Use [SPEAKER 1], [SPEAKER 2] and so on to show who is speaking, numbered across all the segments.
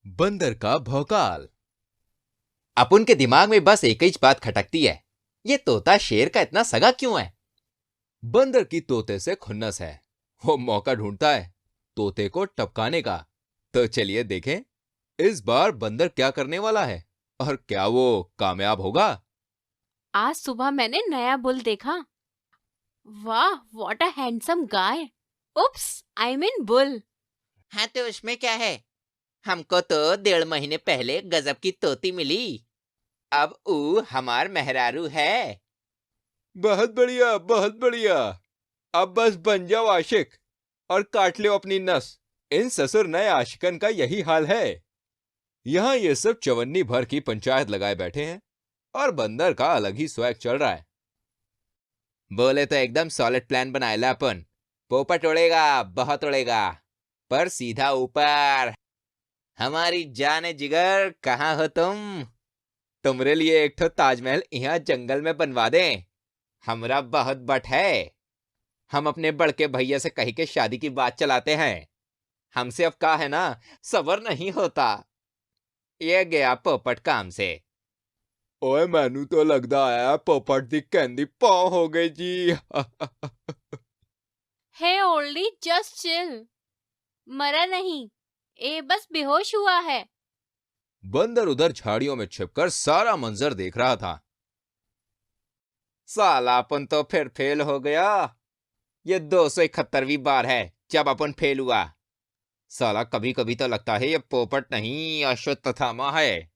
[SPEAKER 1] बंदर का भौकाल।
[SPEAKER 2] अपुन के दिमाग में बस एक ही बात खटकती है, ये तोता शेर का इतना सगा क्यों है।
[SPEAKER 1] बंदर की तोते से खुन्नस है। वो मौका ढूंढता है तोते को टपकाने का। तो चलिए देखें इस बार बंदर क्या करने वाला है और क्या वो कामयाब होगा।
[SPEAKER 3] आज सुबह मैंने नया बुल देखा। वाह, what a handsome guy. Oops, I mean bull.
[SPEAKER 2] हाँ तो उसमें क्या है, हमको तो 1.5 महीने पहले गजब की तोती मिली। अब ऊ हमार मेहरारू है।
[SPEAKER 1] बहुत बढ़िया, बहुत बढ़िया। अब बस बन जाओ आशिक और काट लो अपनी नस। इन ससुर नए आशिकन का यही हाल है। यहाँ ये सब चवन्नी भर की पंचायत लगाए बैठे हैं और बंदर का अलग ही स्वैग चल रहा है।
[SPEAKER 2] बोले तो एकदम सॉलिड प्लान बनाएला अपन। पोपट उड़ेगा, बहुत उड़ेगा, पर सीधा ऊपर। हमारी जाने जिगर, कहाँ हो तुम? तुमरे लिए एक ठो ताजमहल यहाँ जंगल में बनवा दें। हमरा बहुत बट है। हम अपने बड़के भैया से कही के शादी की बात चलाते हैं। हमसे अब का है ना, सबर नहीं होता। ये गया पोपट काम से।
[SPEAKER 1] ओए मैनू तो लगदा है पोपट दी कहंदी पाँव हो गई जी।
[SPEAKER 3] हे ओल्डी, जस्ट चिल। मरा नहीं, ए बस बेहोश हुआ है।
[SPEAKER 1] बंदर उधर झाड़ियों में छिपकर सारा मंजर देख रहा था।
[SPEAKER 2] साला अपन तो फिर फेल हो गया। ये 271वीं बार है जब अपन फेल हुआ। साला कभी कभी तो लगता है ये पोपट नहीं अश्वत्थामा है।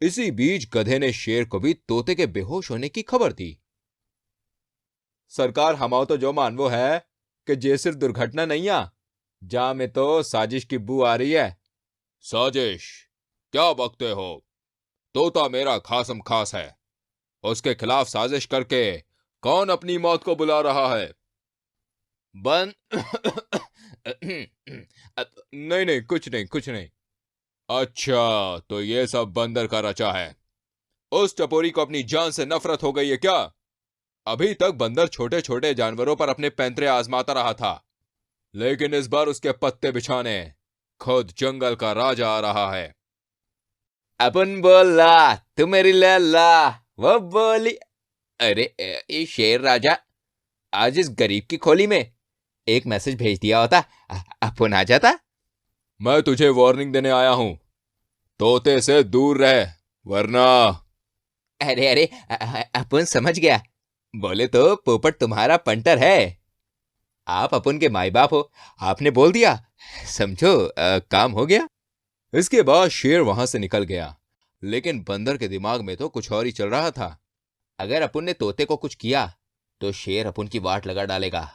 [SPEAKER 1] इसी बीच गधे ने शेर को भी तोते के बेहोश होने की खबर दी। सरकार हमाओ तो जो मानवो है कि जे सिर्फ दुर्घटना नहीं आ, जा में तो साजिश की बू आ रही है। साजिश क्या बकते हो? तोता मेरा खासम खास है। उसके खिलाफ साजिश करके कौन अपनी मौत को बुला रहा है? बन नहीं नहीं, कुछ नहीं कुछ नहीं। अच्छा तो ये सब बंदर का रचा है। उस टपोरी को अपनी जान से नफरत हो गई है क्या? अभी तक बंदर छोटे छोटे जानवरों पर अपने पैंतरे आजमाता रहा था, लेकिन इस बार उसके पत्ते बिछाने खुद जंगल का राजा आ रहा है।
[SPEAKER 2] अपन बोला तू मेरी लैला, वो बोली। अरे ये शेर राजा आज इस गरीब की खोली में एक मैसेज भेज दिया होता, अपन आ जाता।
[SPEAKER 1] मैं तुझे वार्निंग देने आया हूं, तोते से दूर रह वरना।
[SPEAKER 2] अरे अरे अपन समझ गया। बोले तो पोपट तुम्हारा पंटर है। आप अपन के माई बाप हो, आपने बोल दिया, समझो काम हो गया।
[SPEAKER 1] इसके बाद शेर वहां से निकल गया, लेकिन बंदर के दिमाग में तो कुछ और ही चल रहा था।
[SPEAKER 2] अगर अपन ने तोते को कुछ किया तो शेर अपन की वाट लगा डालेगा।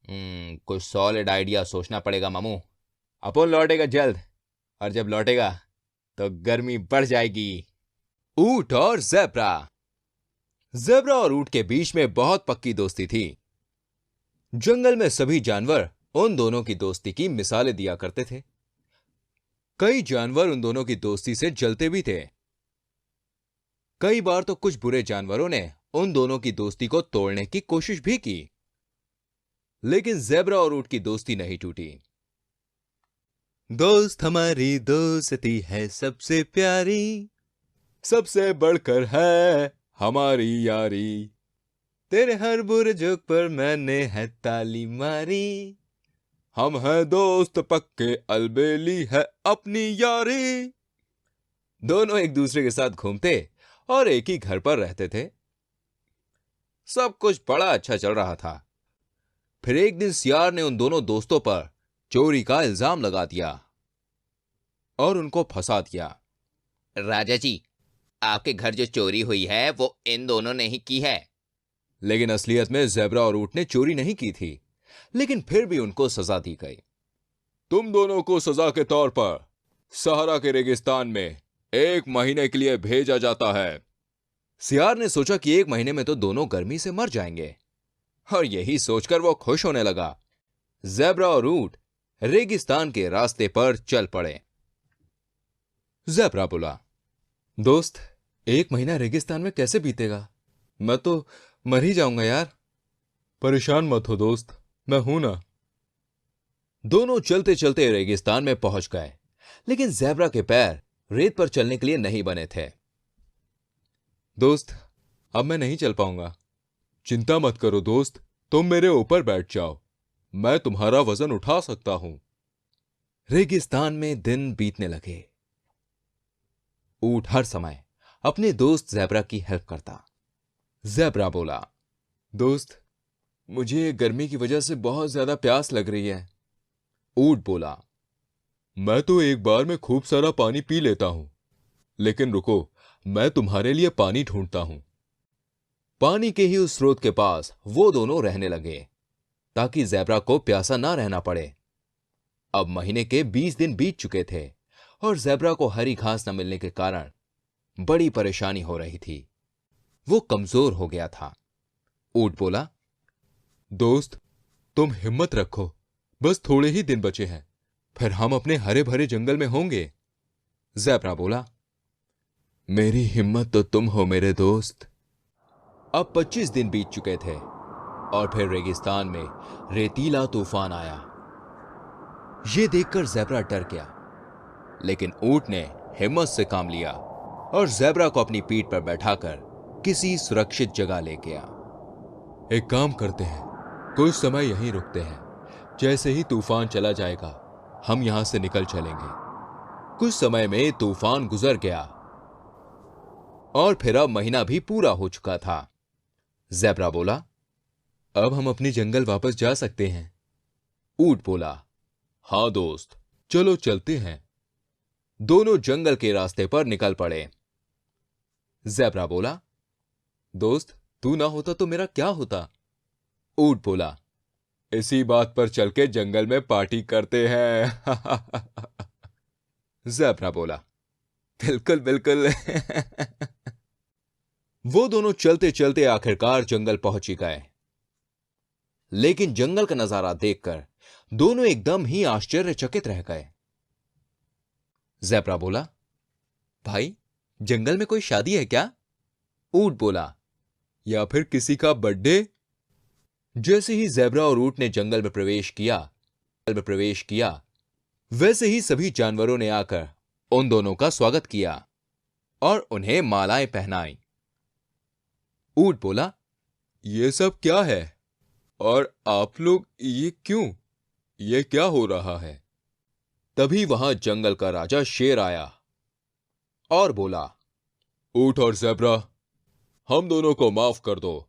[SPEAKER 2] कुछ सॉलिड आइडिया सोचना पड़ेगा मामू।
[SPEAKER 1] अपन लौटेगा जल्द, और जब लौटेगा तो गर्मी बढ़ जाएगी। ऊंट और ज़ेब्रा। ज़ेब्रा और ऊंट के बीच में बहुत पक्की दोस्ती थी। जंगल में सभी जानवर उन दोनों की दोस्ती की मिसालें दिया करते थे। कई जानवर उन दोनों की दोस्ती से जलते भी थे। कई बार तो कुछ बुरे जानवरों ने उन दोनों की दोस्ती को तोड़ने की कोशिश भी की, लेकिन ज़ेब्रा और ऊंट की दोस्ती नहीं टूटी। दोस्त हमारी दोस्ती है सबसे प्यारी, सबसे बढ़कर है हमारी यारी। तेरे हर बुरे जोक पर मैंने है ताली मारी। हम हैं दोस्त पक्के, अलबेली है अपनी यारी। दोनों एक दूसरे के साथ घूमते और एक ही घर पर रहते थे। सब कुछ बड़ा अच्छा चल रहा था। फिर एक दिन सियार ने उन दोनों दोस्तों पर चोरी का इल्जाम लगा दिया और उनको फंसा दिया।
[SPEAKER 2] राजा जी, आपके घर जो चोरी हुई है वो इन दोनों ने ही की है।
[SPEAKER 1] लेकिन असलियत में ज़ेब्रा और ऊंट ने चोरी नहीं की थी, लेकिन फिर भी उनको सजा दी गई। तुम दोनों को सजा के तौर पर सहारा के रेगिस्तान में 1 महीने के लिए भेजा जाता है। सियार ने सोचा कि 1 महीने में तो दोनों गर्मी से मर जाएंगे, और यही सोचकर वो खुश होने लगा। ज़ेब्रा और ऊंट रेगिस्तान के रास्ते पर चल पड़े। ज़ेब्रा बोला, दोस्त 1 महीना रेगिस्तान में कैसे बीतेगा? मैं तो मर ही जाऊंगा यार। परेशान मत हो दोस्त, मैं हूं ना। दोनों चलते चलते रेगिस्तान में पहुंच गए, लेकिन ज़ेब्रा के पैर रेत पर चलने के लिए नहीं बने थे। दोस्त, अब मैं नहीं चल पाऊंगा। चिंता मत करो दोस्त, तुम मेरे ऊपर बैठ जाओ, मैं तुम्हारा वजन उठा सकता हूं। रेगिस्तान में दिन बीतने लगे। ऊंट हर समय अपने दोस्त ज़ेब्रा की हेल्प करता। ज़ेब्रा बोला, दोस्त, मुझे गर्मी की वजह से बहुत ज्यादा प्यास लग रही है। ऊंट बोला, मैं तो एक बार में खूब सारा पानी पी लेता हूं, लेकिन रुको, मैं तुम्हारे लिए पानी ढूंढता हूं। पानी के ही उस स्रोत के पास वो दोनों रहने लगे ताकि ज़ेब्रा को प्यासा ना रहना पड़े। अब महीने के 20 दिन बीत चुके थे और ज़ेब्रा को हरी घास न मिलने के कारण बड़ी परेशानी हो रही थी। वो कमजोर हो गया था। ऊंट बोला, दोस्त, तुम हिम्मत रखो, बस थोड़े ही दिन बचे हैं, फिर हम अपने हरे भरे जंगल में होंगे। ज़ेब्रा बोला, मेरी हिम्मत तो तुम हो मेरे दोस्त। अब 25 दिन बीत चुके थे और फिर रेगिस्तान में रेतीला तूफान आया। यह देखकर ज़ेब्रा डर गया, लेकिन ऊंट ने हिम्मत से काम लिया और ज़ेब्रा को अपनी पीठ पर बैठाकर किसी सुरक्षित जगह ले गया। एक काम करते हैं, कुछ समय यहीं रुकते हैं, जैसे ही तूफान चला जाएगा हम यहां से निकल चलेंगे। कुछ समय में तूफान गुजर गया और फिर अब महीना भी पूरा हो चुका था। ज़ेब्रा बोला, अब हम अपनी जंगल वापस जा सकते हैं। ऊंट बोला, हां दोस्त, चलो चलते हैं। दोनों जंगल के रास्ते पर निकल पड़े। ज़ेब्रा बोला, दोस्त, तू ना होता तो मेरा क्या होता? ऊंट बोला, इसी बात पर चल के जंगल में पार्टी करते हैं। ज़ेब्रा बोला, बिल्कुल बिल्कुल। वो दोनों चलते चलते आखिरकार जंगल पहुंच ही गए, लेकिन जंगल का नजारा देखकर दोनों एकदम ही आश्चर्यचकित रह गए। ज़ेब्रा बोला, भाई, जंगल में कोई शादी है क्या? ऊंट बोला, या फिर किसी का बर्थडे? जैसे ही ज़ेब्रा और ऊंट ने जंगल में प्रवेश किया, वैसे ही सभी जानवरों ने आकर उन दोनों का स्वागत किया और उन्हें मालाएं पहनाई। ऊंट बोला, ये सब क्या है और आप लोग ये क्यों? ये क्या हो रहा है? तभी वहां जंगल का राजा शेर आया और बोला, ऊंट और ज़ेब्रा, हम दोनों को माफ कर दो।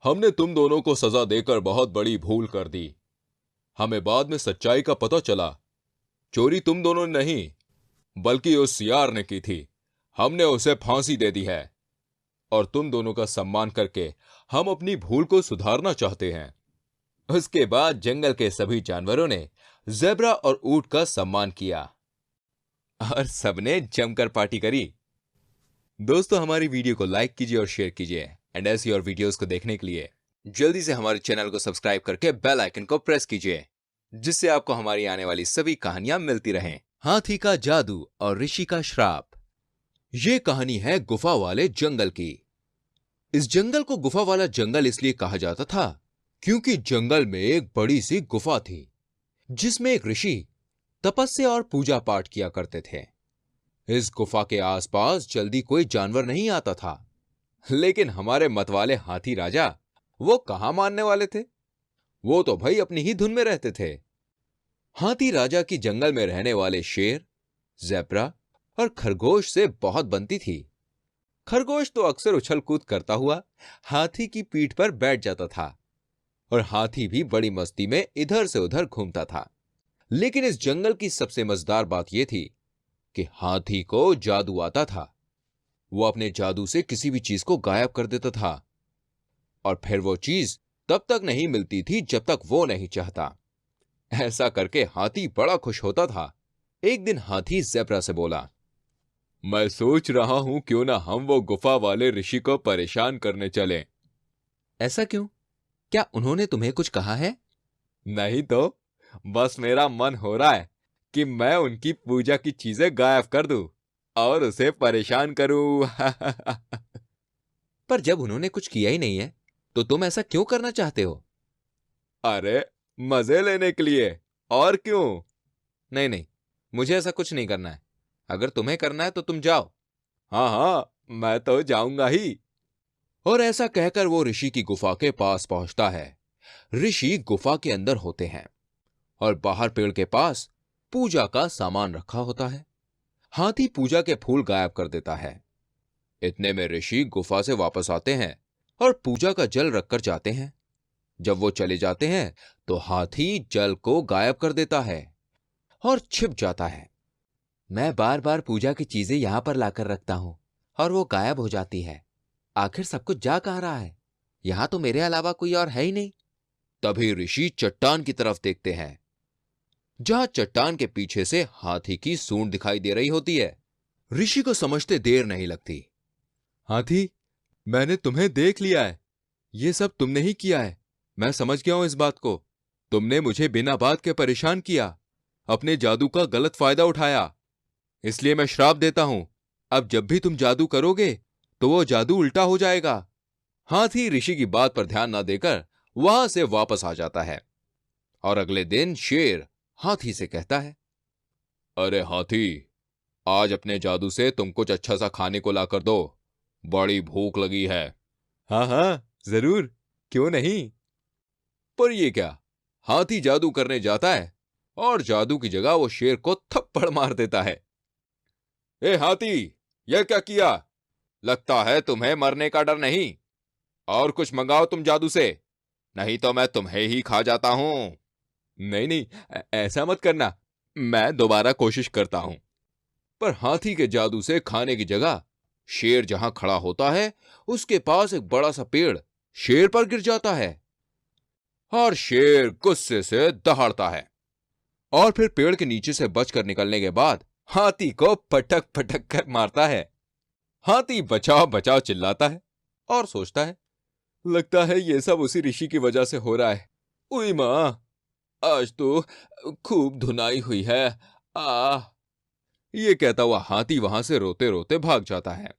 [SPEAKER 1] हमने तुम दोनों को सजा देकर बहुत बड़ी भूल कर दी। हमें बाद में सच्चाई का पता चला, चोरी तुम दोनों ने नहीं बल्कि उस सियार ने की थी। हमने उसे फांसी दे दी है और तुम दोनों का सम्मान करके हम अपनी भूल को सुधारना चाहते हैं। उसके बाद जंगल के सभी जानवरों ने ज़ेब्रा और ऊंट का सम्मान किया और सबने जमकर पार्टी करी। दोस्तों, हमारी वीडियो को लाइक कीजिए और शेयर कीजिए एंड ऐसी और वीडियोस को देखने के लिए जल्दी से हमारे चैनल को सब्सक्राइब करके बेल आइकन को प्रेस कीजिए, जिससे आपको हमारी आने वाली सभी कहानियां मिलती रहें। हाथी का जादू और ऋषि का श्राप। ये कहानी है गुफा वाले जंगल की। इस जंगल को गुफा वाला जंगल इसलिए कहा जाता था क्योंकि जंगल में एक बड़ी सी गुफा थी जिसमें एक ऋषि तपस्या और पूजा पाठ किया करते थे। इस गुफा के आसपास जल्दी कोई जानवर नहीं आता था, लेकिन हमारे मतवाले हाथी राजा वो कहां मानने वाले थे। वो तो भाई अपनी ही धुन में रहते थे। हाथी राजा की जंगल में रहने वाले शेर, ज़ेब्रा और खरगोश से बहुत बनती थी। खरगोश तो अक्सर उछल कूद करता हुआ हाथी की पीठ पर बैठ जाता था और हाथी भी बड़ी मस्ती में इधर से उधर घूमता था। लेकिन इस जंगल की सबसे मजेदार बात यह थी कि हाथी को जादू आता था। वो अपने जादू से किसी भी चीज को गायब कर देता था और फिर वो चीज तब तक नहीं मिलती थी जब तक वो नहीं चाहता। ऐसा करके हाथी बड़ा खुश होता था। एक दिन हाथी ज़ेब्रा से बोला, मैं सोच रहा हूं क्यों ना हम वो गुफा वाले ऋषि को परेशान करने चलें। ऐसा क्यों? क्या उन्होंने तुम्हें कुछ कहा है? नहीं तो, बस मेरा मन हो रहा है कि मैं उनकी पूजा की चीजें गायब कर दूं और उसे परेशान करूं। पर जब उन्होंने कुछ किया ही नहीं है तो तुम ऐसा क्यों करना चाहते हो? अरे, मजे लेने के लिए, और क्यों? नहीं नहीं,
[SPEAKER 2] मुझे ऐसा कुछ नहीं करना है। अगर तुम्हें करना है तो तुम जाओ।
[SPEAKER 1] हाँ हाँ, मैं तो जाऊंगा ही। और ऐसा कहकर वो ऋषि की गुफा के पास पहुंचता है। ऋषि गुफा के अंदर होते हैं और बाहर पेड़ के पास पूजा का सामान रखा होता है। हाथी पूजा के फूल गायब कर देता है। इतने में ऋषि गुफा से वापस आते हैं और पूजा का जल रखकर जाते हैं। जब वो चले जाते हैं तो हाथी जल को गायब कर देता है और छिप जाता है।
[SPEAKER 2] मैं बार बार पूजा की चीजें यहां पर लाकर रखता हूं और वो गायब हो जाती है। आखिर सब कुछ जा कहां रहा है? यहां तो मेरे अलावा कोई और है ही नहीं।
[SPEAKER 1] तभी ऋषि चट्टान की तरफ देखते हैं, जहां चट्टान के पीछे से हाथी की सूंड दिखाई दे रही होती है। ऋषि को समझते देर नहीं लगती। हाथी, मैंने तुम्हें देख लिया है। ये सब तुमने ही किया है। मैं समझ गया हूं इस बात को। तुमने मुझे बिना बात के परेशान किया, अपने जादू का गलत फायदा उठाया। इसलिए मैं श्राप देता हूं, अब जब भी तुम जादू करोगे तो वो जादू उल्टा हो जाएगा। हाथी ऋषि की बात पर ध्यान न देकर वहां से वापस आ जाता है और अगले दिन शेर हाथी से कहता है, अरे हाथी, आज अपने जादू से तुम कुछ अच्छा सा खाने को लाकर दो। बड़ी भूख लगी है। हाँ हाँ, जरूर, क्यों नहीं। पर ये क्या, हाथी जादू करने जाता है और जादू की जगह वो शेर को थप्पड़ मार देता है। ए हाथी, यह क्या किया? लगता है तुम्हें मरने का डर नहीं। और कुछ मंगाओ तुम जादू से, नहीं तो मैं तुम्हें ही खा जाता हूं। नहीं नहीं, ऐसा मत करना, मैं दोबारा कोशिश करता हूं। पर हाथी के जादू से खाने की जगह शेर जहां खड़ा होता है उसके पास एक बड़ा सा पेड़ शेर पर गिर जाता है और शेर गुस्से से दहाड़ता है और फिर पेड़ के नीचे से बचकर निकलने के बाद हाथी को पटक पटक कर मारता है। हाथी बचाओ बचाओ चिल्लाता है और सोचता है, लगता है ये सब उसी ऋषि की वजह से हो रहा है। उई मां, आज तो खूब धुनाई हुई है। आ ये कहता हुआ हाथी वहां से रोते रोते भाग जाता है।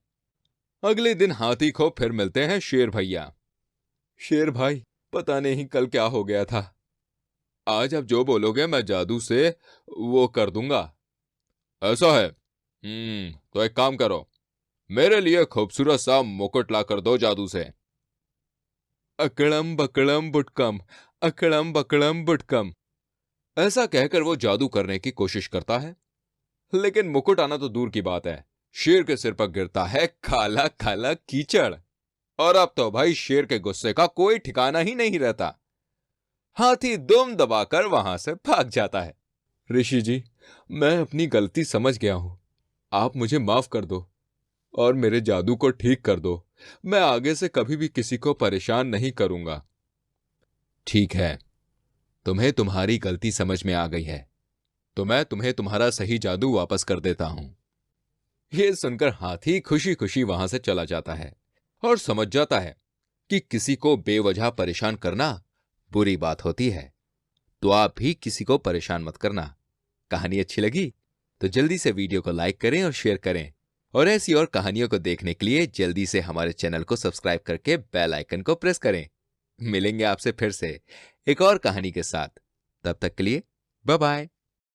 [SPEAKER 1] अगले दिन हाथी को फिर मिलते हैं शेर भैया। शेर भाई, पता नहीं कल क्या हो गया था। आज आप जो बोलोगे मैं जादू से वो कर दूंगा। ऐसा है? तो एक काम करो, मेरे लिए खूबसूरत सा मुकुट ला कर दो जादू से। अकड़म बकड़म बुटकम, अकड़म बकड़म बुटकम। ऐसा कहकर वो जादू करने की कोशिश करता है, लेकिन मुकुट आना तो दूर की बात है, शेर के सिर पर गिरता है काला काला कीचड़। और अब तो भाई शेर के गुस्से का कोई ठिकाना ही नहीं रहता। हाथी दुम दबाकर वहां से भाग जाता है। ऋषि जी, मैं अपनी गलती समझ गया हूं। आप मुझे माफ कर दो और मेरे जादू को ठीक कर दो। मैं आगे से कभी भी किसी को परेशान नहीं करूंगा। ठीक है, तुम्हें तुम्हारी गलती समझ में आ गई है, तो मैं तुम्हें तुम्हारा सही जादू वापस कर देता हूं। यह सुनकर हाथी खुशी खुशी वहां से चला जाता है और समझ जाता है कि किसी को बेवजह परेशान करना बुरी बात होती है। तो आप भी किसी को परेशान मत करना। कहानी अच्छी लगी तो जल्दी से वीडियो को लाइक करें और शेयर करें, और ऐसी और कहानियों को देखने के लिए जल्दी से हमारे चैनल को सब्सक्राइब करके बेल आइकन को प्रेस करें। मिलेंगे आपसे फिर से एक और कहानी के साथ। तब तक के लिए बाय बाय।